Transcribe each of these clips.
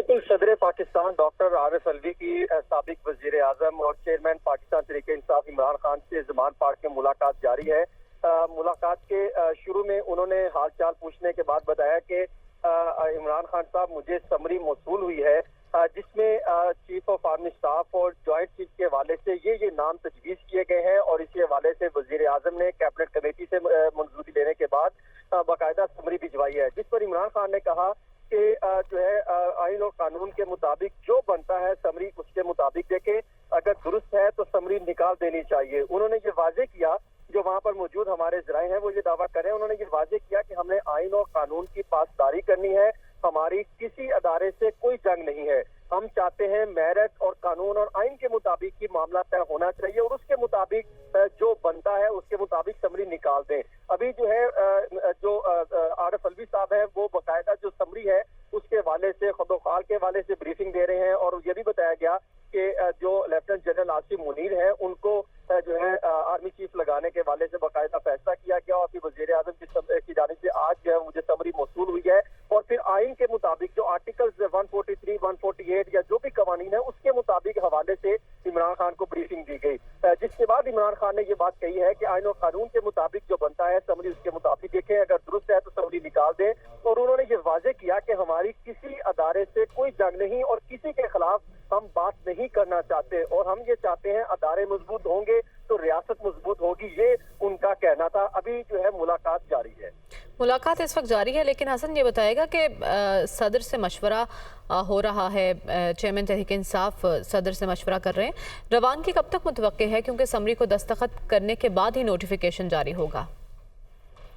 बिल्कुल, सदर पाकिस्तान डॉक्टर आरिफ अलवी की साबिक वजीर आजम और चेयरमैन पाकिस्तान तहरीक इंसाफ इमरान खान से ज़मान पार्क में मुलाकात जारी है। मुलाकात के शुरू में उन्होंने हाल चाल पूछने के बाद बताया कि इमरान खान साहब, मुझे समरी मौसूल हुई है जिसमें चीफ ऑफ आर्मी स्टाफ और जॉइंट चीफ के हवाले से ये नाम तजवीज़ किए गए हैं और इसी हवाले से वजीर आजम ने कैबिनेट कमेटी से मंजूरी लेने के बाद बाकायदा समरी भिजवाई है, जिस पर इमरान खान ने कहा कि जो है आइन और कानून के मुताबिक जो बनता है समरी उसके मुताबिक देखे, अगर दुरुस्त है तो समरी निकाल देनी चाहिए। उन्होंने ये वाजे किया, जो वहाँ पर मौजूद हमारे ज़राए हैं वो ये दावा करें, उन्होंने ये वाजे किया कि हमने आइन और कानून की पासदारी करनी है, हमारी किसी अदारे से कोई जंग नहीं है। हम चाहते हैं मेरिट और कानून और आइन के मुताबिक ही मामला तय होना चाहिए और उसके मुताबिक जो बनता है उसके मुताबिक समरी निकाल दें। अभी जो है जो आरिफ अलवी साहब है वो बाकायदा जो समरी है उसके हवाले से खुदोखाल के हवाले से ब्रीफिंग दे रहे हैं और ये भी बताया गया कि जो लेफ्टिनेंट जनरल आसिम मुनीर है उनको जो है आर्मी चीफ लगाने के हवाले से बाकायदा फैसला किया गया और फिर वजीर आजम की जानिब से आज जो है मुझे समरी मौसूल हुई है और फिर आइन के मुताबिक जो आर्टिकल्स 143, 148 या जो भी कवानीन है उसके मुताबिक हवाले से इमरान खान को ब्रीफिंग दी गई, जिसके बाद इमरान खान ने ये बात कही है कि आइन और कानून के मुताबिक जो बनता है समरी उसके मुताबिक देखें, अगर दुरुस्त है तो समरी निकाल दें। और उन्होंने ये वाजे किया कि हमारी किसी अदारे से कोई जंग नहीं और किसी के खिलाफ हम बात नहीं करना चाहते और हम ये चाहते हैं अदारे मजबूत होंगे तो रियासत मजबूत होगी, ये उनका कहना था। अभी जो है मुलाकात जारी है। मुलाकात इस वक्त जारी है, लेकिन हसन ये बताएगा कि सदर से मशवरा हो रहा है, चेयरमैन तहरीक इंसाफ सदर से मशवरा कर रहे हैं, रवानगी कब तक मुतवक्के है, क्योंकि समरी को दस्तखत करने के बाद ही नोटिफिकेशन जारी होगा?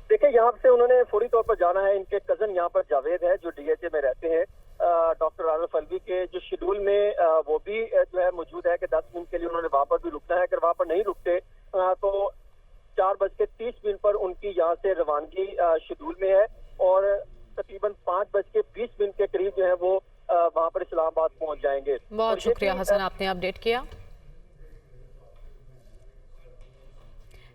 देखिए, यहाँ से उन्होंने फौरी तौर पर जाना है। इनके कजन यहाँ पर जावेद है जो डीएचए में रहते हैं, डॉक्टर आरिफ अलवी के जो शेड्यूल में वो भी जो है मौजूद है कि 10 मिनट के लिए उन्होंने वहाँ पर भी रुकना है। अगर वहाँ पर नहीं रुकते तो 4:30 पर उनकी यहाँ से रवानगी शेड्यूल में है और तकरीबन 5:20 के करीब जो है वो वहाँ पर इस्लामाबाद पहुँच जाएंगे। बहुत शुक्रिया हसन, आपने अपडेट किया।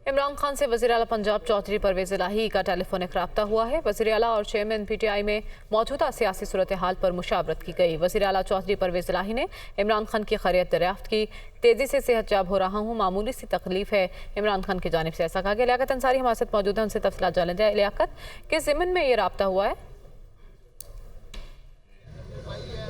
इमरान खान से वज़ीर आला पंजाब चौधरी परवेज़ इलाही का टेलीफोनिक राब्ता हुआ है। वज़ीर आला और चेयरमैन PTI में मौजूदा सियासी सूरत हाल पर मुशावरत की गई। वज़ीर आला चौधरी परवेज़ इलाही ने इमरान खान की खैरियत दरियाफ्त की। तेज़ी से सेहतयाब हो रहा हूँ, मामूली सी तकलीफ है, इमरान खान की जानिब से ऐसा कहा गया। लियाकत अंसारी हमारे साथ मौजूद है, उनसे तफसीलात जान लेते हैं। लियाकत, किस ज़िम्न में ये राब्ता हुआ है?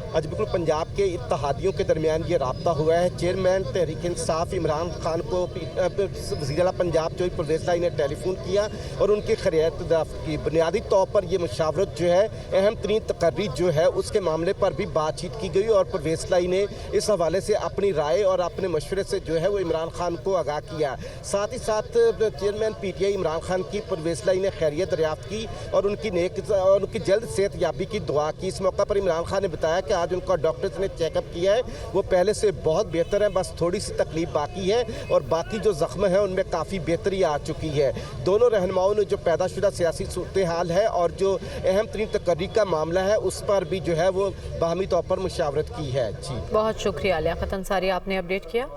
आज बिल्कुल पंजाब के इत्तेहादियों के दरमियान ये राब्ता हुआ है। चेयरमैन तहरीक इंसाफ इमरान खान को वज़ीर आला पंजाब चौधरी परवेज़ इलाही ने टेलीफोन किया और उनकी खैरियत दरियाफ्त की। बुनियादी तौर पर ये मुशावरत जो है, अहम तरीन तकर्री जो है उसके मामले पर भी बातचीत की गई और परवेज़ इलाही ने इस हवाले से अपनी राय और अपने मशवरे से जो है वो इमरान खान को आगाह किया। साथ ही साथ चेयरमैन PTI इमरान खान की परवेज़ इलाही ने खैरियत दरियाफ्त की और उनकी जल्द सेहतयाबी की दुआ की। इस मौका पर इमरान खान ने बताया कि आज उनका डॉक्टर्स ने चेकअप किया है, वो पहले से बहुत बेहतर है, बस थोड़ी सी तकलीफ बाकी है और बाकी जो जख्म है उनमें काफ़ी बेहतरी आ चुकी है। दोनों रहनुमाओं ने जो पैदाशुदा सियासी सूरत हाल है और जो अहम तरीन तकर्री का मामला है उस पर भी जो है वो बाहमी तौर पर मुशावरत की है। जी, बहुत शुक्रिया लियाकत अंसारी, आपने अपडेट किया।